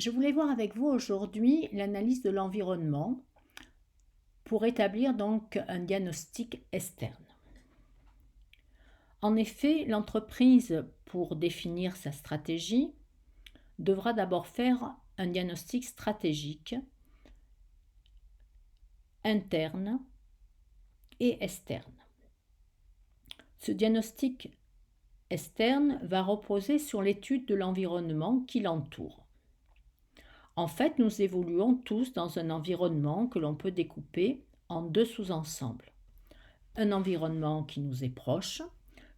Je voulais voir avec vous aujourd'hui l'analyse de l'environnement pour établir donc un diagnostic externe. En effet, l'entreprise, pour définir sa stratégie, devra d'abord faire un diagnostic stratégique interne et externe. Ce diagnostic externe va reposer sur l'étude de l'environnement qui l'entoure. En fait, nous évoluons tous dans un environnement que l'on peut découper en deux sous-ensembles. Un environnement qui nous est proche,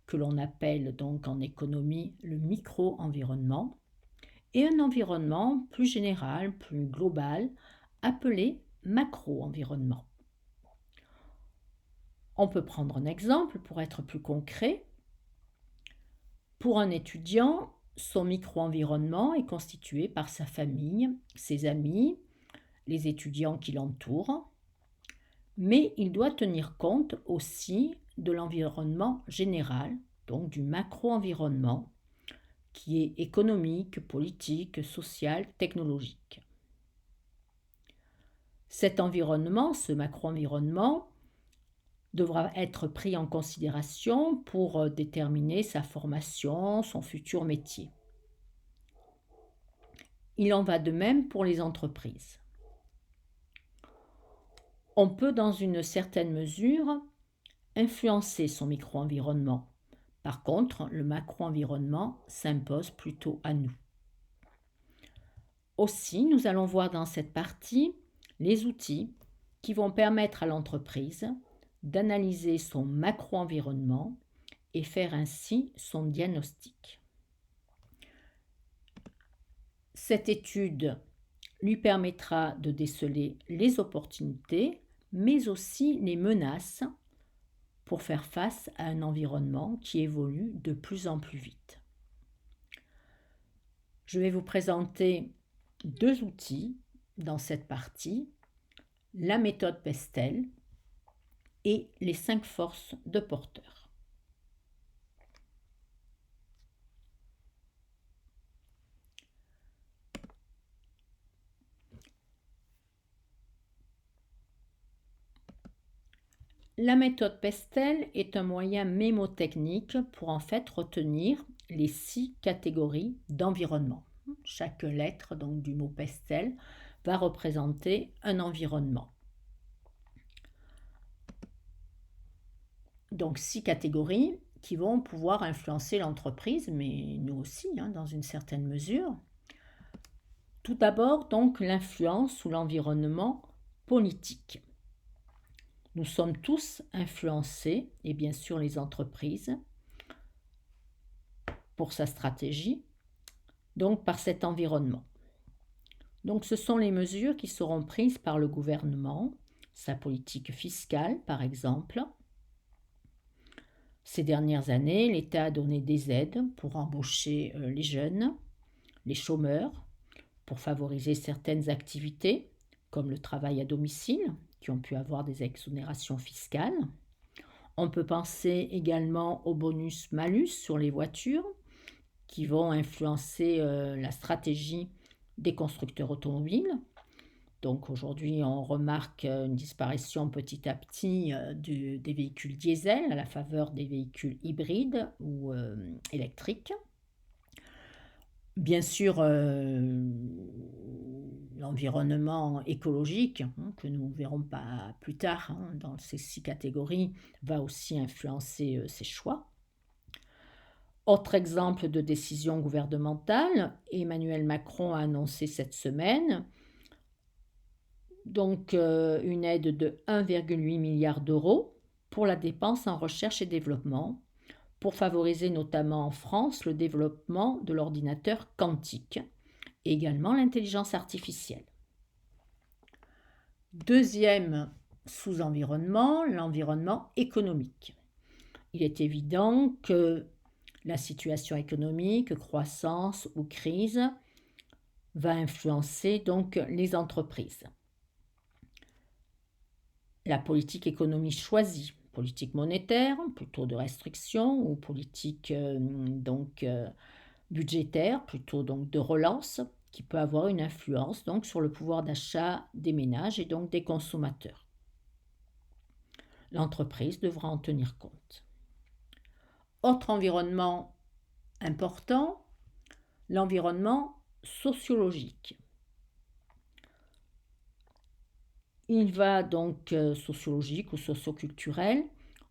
que l'on appelle donc en économie le micro-environnement, et un environnement plus général, plus global, appelé macro-environnement. On peut prendre un exemple pour être plus concret. Pour un étudiant, son micro-environnement est constitué par sa famille, ses amis, les étudiants qui l'entourent, mais il doit tenir compte aussi de l'environnement général, donc du macro-environnement, qui est économique, politique, social, technologique. Cet environnement, ce macro-environnement, devra être pris en considération pour déterminer sa formation, son futur métier. Il en va de même pour les entreprises. On peut, dans une certaine mesure, influencer son micro-environnement. Par contre, le macro-environnement s'impose plutôt à nous. Aussi, nous allons voir dans cette partie les outils qui vont permettre à l'entreprise d'analyser son macro-environnement et faire ainsi son diagnostic. Cette étude lui permettra de déceler les opportunités, mais aussi les menaces pour faire face à un environnement qui évolue de plus en plus vite. Je vais vous présenter deux outils dans cette partie, la méthode Pestel et les 5 forces de Porter. La méthode Pestel est un moyen mémotechnique pour en fait retenir les 6 catégories d'environnement. Chaque lettre donc, du mot Pestel va représenter un environnement. Donc 6 catégories qui vont pouvoir influencer l'entreprise, mais nous aussi, dans une certaine mesure. Tout d'abord, donc, l'influence ou l'environnement politique. Nous sommes tous influencés, et bien sûr les entreprises, pour sa stratégie, donc par cet environnement. Donc ce sont les mesures qui seront prises par le gouvernement, sa politique fiscale par exemple. Ces dernières années, l'État a donné des aides pour embaucher les jeunes, les chômeurs, pour favoriser certaines activités, comme le travail à domicile, qui ont pu avoir des exonérations fiscales. On peut penser également au bonus-malus sur les voitures, qui vont influencer la stratégie des constructeurs automobiles. Donc aujourd'hui, on remarque une disparition petit à petit des véhicules diesel à la faveur des véhicules hybrides ou électriques. Bien sûr, l'environnement écologique, que nous verrons pas plus tard dans ces 6 catégories, va aussi influencer ces choix. Autre exemple de décision gouvernementale, Emmanuel Macron a annoncé cette semaine donc une aide de 1,8 milliard d'euros pour la dépense en recherche et développement, pour favoriser notamment en France le développement de l'ordinateur quantique et également l'intelligence artificielle. Deuxième sous-environnement, l'environnement économique. Il est évident que la situation économique, croissance ou crise, va influencer donc les entreprises. La politique économique choisie, politique monétaire, plutôt de restriction, ou politique budgétaire, plutôt donc de relance, qui peut avoir une influence donc sur le pouvoir d'achat des ménages et donc des consommateurs. L'entreprise devra en tenir compte. Autre environnement important, l'environnement sociologique. Il va donc sociologique ou socioculturel.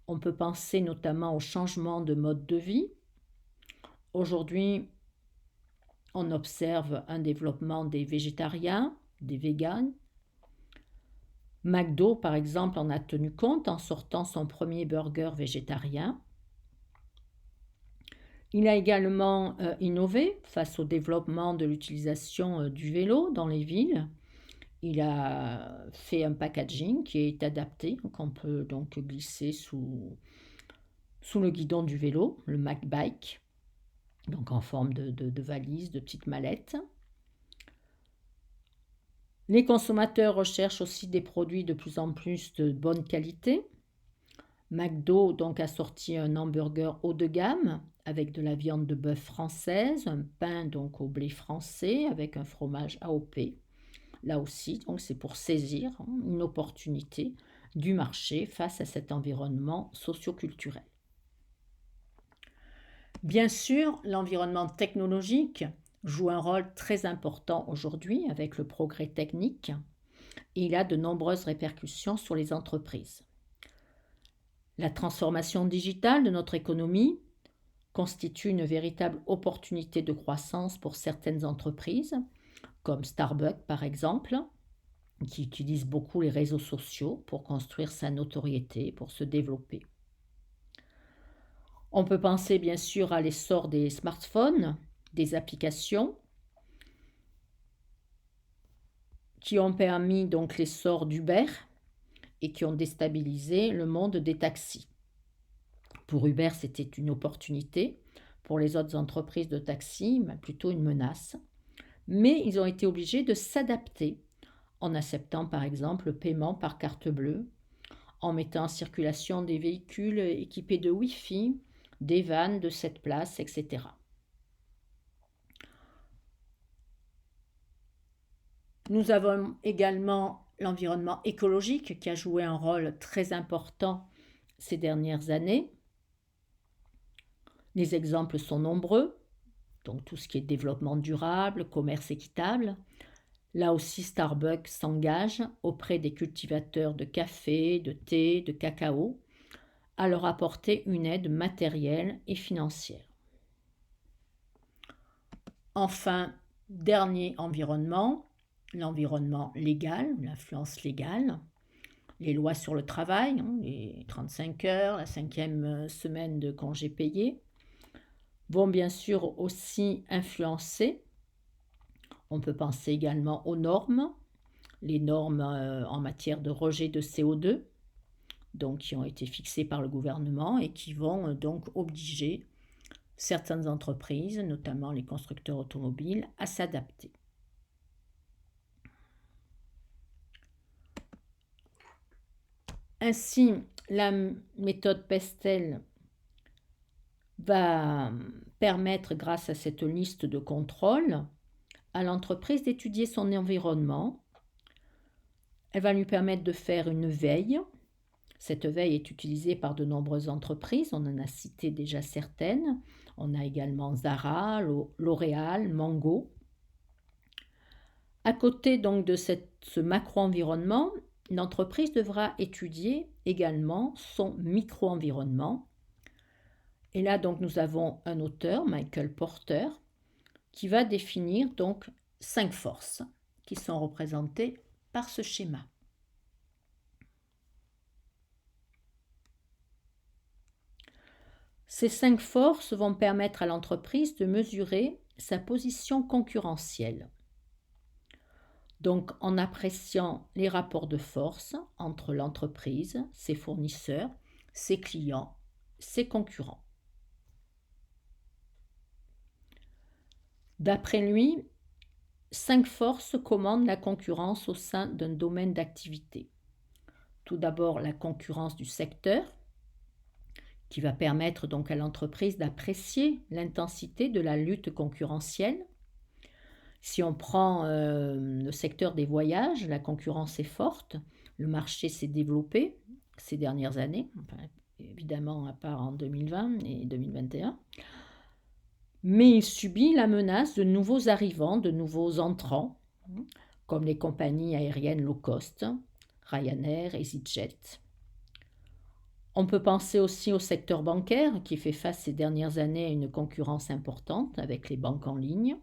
On peut penser notamment au changement de mode de vie. Aujourd'hui, on observe un développement des végétariens, des véganes. McDo, par exemple, en a tenu compte en sortant son premier burger végétarien. Il a également innové face au développement de l'utilisation du vélo dans les villes. Il a fait un packaging qui est adapté, qu'on peut donc glisser sous le guidon du vélo, le McBike, donc en forme de valise, de petite mallette. Les consommateurs recherchent aussi des produits de plus en plus de bonne qualité. McDo donc a sorti un hamburger haut de gamme avec de la viande de bœuf française, un pain donc au blé français avec un fromage AOP. Là aussi, donc c'est pour saisir une opportunité du marché face à cet environnement socio-culturel. Bien sûr, l'environnement technologique joue un rôle très important aujourd'hui avec le progrès technique et il a de nombreuses répercussions sur les entreprises. La transformation digitale de notre économie constitue une véritable opportunité de croissance pour certaines entreprises, comme Starbucks par exemple, qui utilise beaucoup les réseaux sociaux pour construire sa notoriété, pour se développer. On peut penser bien sûr à l'essor des smartphones, des applications qui ont permis donc l'essor d'Uber et qui ont déstabilisé le monde des taxis. Pour Uber, c'était une opportunité. Pour les autres entreprises de taxi, plutôt une menace. Mais ils ont été obligés de s'adapter en acceptant par exemple le paiement par carte bleue, en mettant en circulation des véhicules équipés de Wi-Fi, des vannes de 7 places, etc. Nous avons également l'environnement écologique qui a joué un rôle très important ces dernières années. Les exemples sont nombreux, donc tout ce qui est développement durable, commerce équitable. Là aussi, Starbucks s'engage auprès des cultivateurs de café, de thé, de cacao, à leur apporter une aide matérielle et financière. Enfin, dernier environnement, l'environnement légal, l'influence légale, les lois sur le travail, les 35 heures, la 5e semaine de congés payés, vont bien sûr aussi influencer. On peut penser également aux normes, les normes en matière de rejet de CO2, donc qui ont été fixées par le gouvernement et qui vont donc obliger certaines entreprises, notamment les constructeurs automobiles, à s'adapter. Ainsi, la méthode Pestel va permettre, grâce à cette liste de contrôle, à l'entreprise d'étudier son environnement. Elle va lui permettre de faire une veille. Cette veille est utilisée par de nombreuses entreprises, on en a cité déjà certaines. On a également Zara, L'Oréal, Mango. À côté donc de ce macro-environnement, l'entreprise devra étudier également son micro-environnement. Et là donc nous avons un auteur, Michael Porter, qui va définir donc 5 forces qui sont représentées par ce schéma. Ces 5 forces vont permettre à l'entreprise de mesurer sa position concurrentielle. Donc en appréciant les rapports de force entre l'entreprise, ses fournisseurs, ses clients, ses concurrents. D'après lui, 5 forces commandent la concurrence au sein d'un domaine d'activité. Tout d'abord, la concurrence du secteur, qui va permettre donc à l'entreprise d'apprécier l'intensité de la lutte concurrentielle. Si on prend, le secteur des voyages, la concurrence est forte. Le marché s'est développé ces dernières années, enfin, évidemment à part en 2020 et 2021. Mais il subit la menace de nouveaux arrivants, de nouveaux entrants, comme les compagnies aériennes low cost, Ryanair, EasyJet. On peut penser aussi au secteur bancaire qui fait face ces dernières années à une concurrence importante avec les banques en ligne,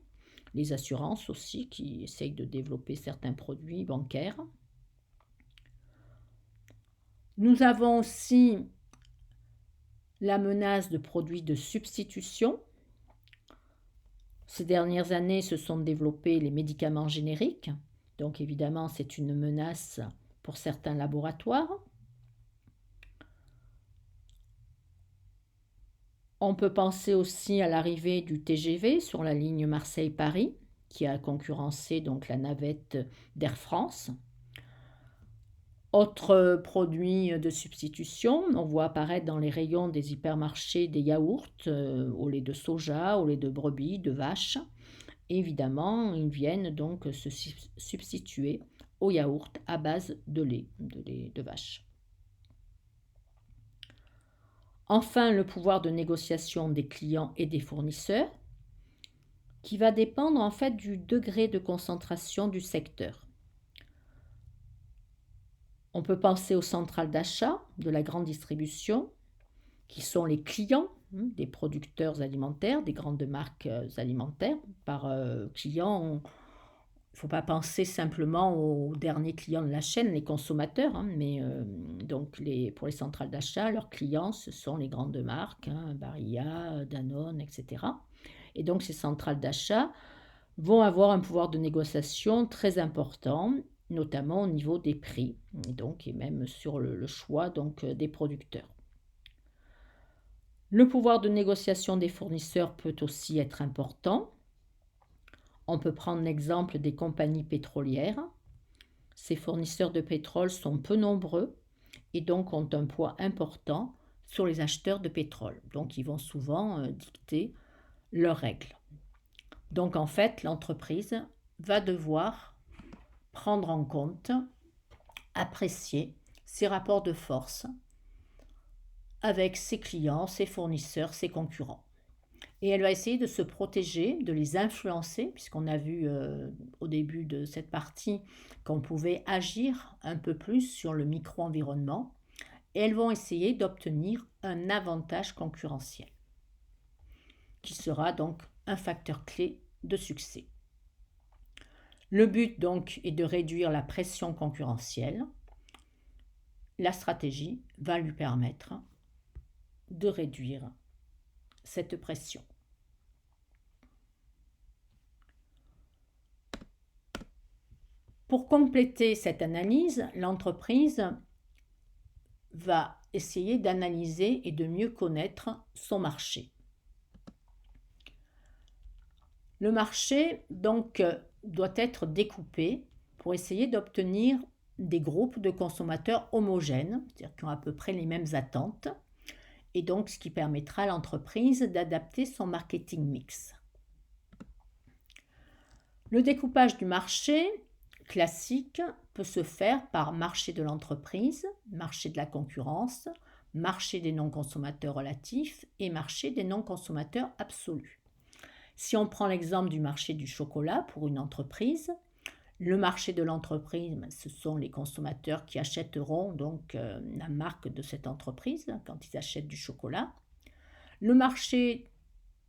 les assurances aussi qui essayent de développer certains produits bancaires. Nous avons aussi la menace de produits de substitution. Ces dernières années se sont développés les médicaments génériques, donc évidemment c'est une menace pour certains laboratoires. On peut penser aussi à l'arrivée du TGV sur la ligne Marseille-Paris, qui a concurrencé donc la navette d'Air France. Autre produit de substitution, on voit apparaître dans les rayons des hypermarchés des yaourts au lait de soja, au lait de brebis, de vache. Évidemment, ils viennent donc se substituer aux yaourts à base de lait de vache. Enfin, le pouvoir de négociation des clients et des fournisseurs, qui va dépendre en fait du degré de concentration du secteur. On peut penser aux centrales d'achat de la grande distribution, qui sont les clients des producteurs alimentaires, des grandes marques alimentaires. Par client, il ne faut pas penser simplement aux derniers clients de la chaîne, les consommateurs, mais donc pour les centrales d'achat, leurs clients, ce sont les grandes marques, Barilla, Danone, etc. Et donc ces centrales d'achat vont avoir un pouvoir de négociation très important, notamment au niveau des prix, et même sur le choix des producteurs. Le pouvoir de négociation des fournisseurs peut aussi être important. On peut prendre l'exemple des compagnies pétrolières. Ces fournisseurs de pétrole sont peu nombreux et donc ont un poids important sur les acheteurs de pétrole. Donc ils vont souvent dicter leurs règles. Donc en fait, l'entreprise va devoir prendre en compte, apprécier ses rapports de force avec ses clients, ses fournisseurs, ses concurrents. Et elle va essayer de se protéger, de les influencer, puisqu'on a vu au début de cette partie qu'on pouvait agir un peu plus sur le micro-environnement. Et elles vont essayer d'obtenir un avantage concurrentiel, qui sera donc un facteur clé de succès. Le but donc est de réduire la pression concurrentielle. La stratégie va lui permettre de réduire cette pression. Pour compléter cette analyse, l'entreprise va essayer d'analyser et de mieux connaître son marché. Le marché, donc, doit être découpé pour essayer d'obtenir des groupes de consommateurs homogènes, c'est-à-dire qui ont à peu près les mêmes attentes, et donc ce qui permettra à l'entreprise d'adapter son marketing mix. Le découpage du marché classique peut se faire par marché de l'entreprise, marché de la concurrence, marché des non-consommateurs relatifs et marché des non-consommateurs absolus. Si on prend l'exemple du marché du chocolat pour une entreprise, le marché de l'entreprise, ce sont les consommateurs qui achèteront donc la marque de cette entreprise quand ils achètent du chocolat. Le marché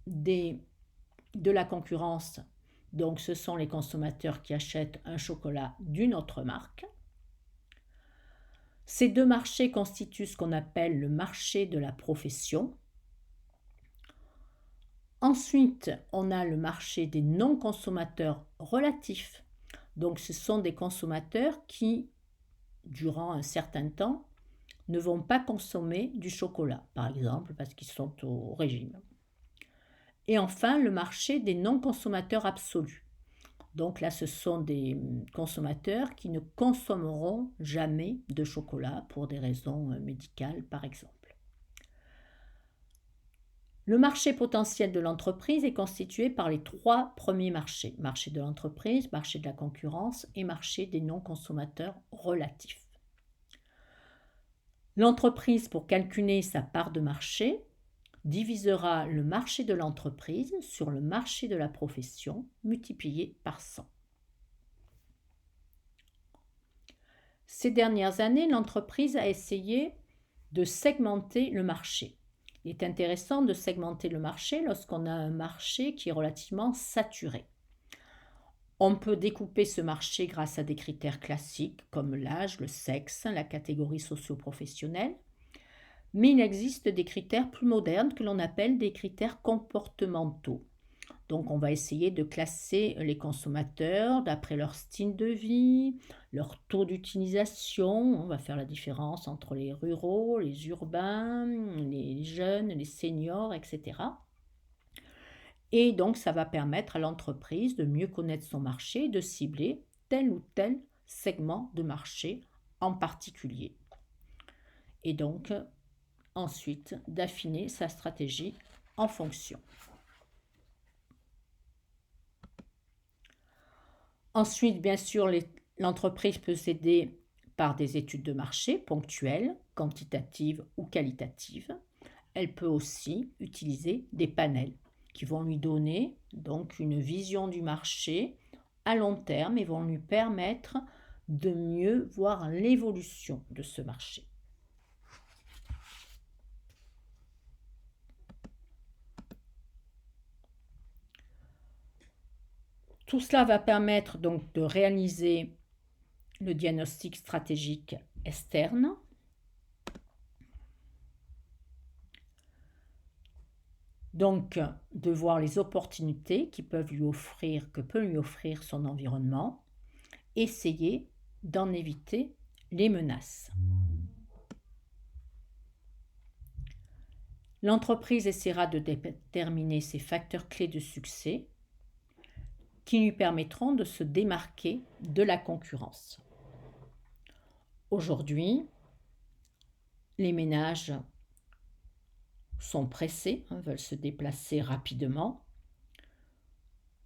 de la concurrence, donc ce sont les consommateurs qui achètent un chocolat d'une autre marque. Ces deux marchés constituent ce qu'on appelle le marché de la profession. Ensuite, on a le marché des non-consommateurs relatifs. Donc ce sont des consommateurs qui, durant un certain temps, ne vont pas consommer du chocolat, par exemple, parce qu'ils sont au régime. Et enfin, le marché des non-consommateurs absolus. Donc là, ce sont des consommateurs qui ne consommeront jamais de chocolat pour des raisons médicales, par exemple. Le marché potentiel de l'entreprise est constitué par les 3 premiers marchés: marché de l'entreprise, marché de la concurrence et marché des non-consommateurs relatifs. L'entreprise, pour calculer sa part de marché, divisera le marché de l'entreprise sur le marché de la profession multiplié par 100. Ces dernières années, l'entreprise a essayé de segmenter le marché. Il est intéressant de segmenter le marché lorsqu'on a un marché qui est relativement saturé. On peut découper ce marché grâce à des critères classiques comme l'âge, le sexe, la catégorie socio-professionnelle, mais il existe des critères plus modernes que l'on appelle des critères comportementaux. Donc on va essayer de classer les consommateurs d'après leur style de vie, leur taux d'utilisation. On va faire la différence entre les ruraux, les urbains, les jeunes, les seniors, etc. Et donc ça va permettre à l'entreprise de mieux connaître son marché et de cibler tel ou tel segment de marché en particulier. Et donc ensuite d'affiner sa stratégie en fonction. Ensuite, bien sûr, l'entreprise peut s'aider par des études de marché ponctuelles, quantitatives ou qualitatives. Elle peut aussi utiliser des panels qui vont lui donner donc une vision du marché à long terme et vont lui permettre de mieux voir l'évolution de ce marché. Tout cela va permettre donc de réaliser le diagnostic stratégique externe, donc de voir les opportunités que peut lui offrir son environnement, essayer d'en éviter les menaces. L'entreprise essaiera de déterminer ses facteurs clés de succès qui lui permettront de se démarquer de la concurrence. Aujourd'hui, les ménages sont pressés, veulent se déplacer rapidement.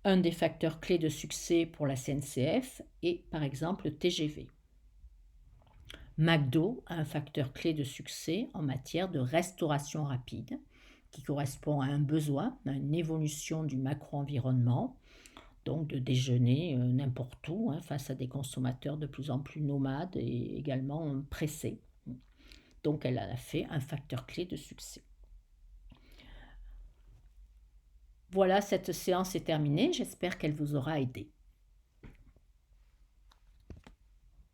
Un des facteurs clés de succès pour la SNCF est par exemple le TGV. McDo a un facteur clé de succès en matière de restauration rapide qui correspond à un besoin, à une évolution du macro-environnement, donc de déjeuner n'importe où face à des consommateurs de plus en plus nomades et également pressés. Donc elle a fait un facteur clé de succès. Voilà, cette séance est terminée, j'espère qu'elle vous aura aidé.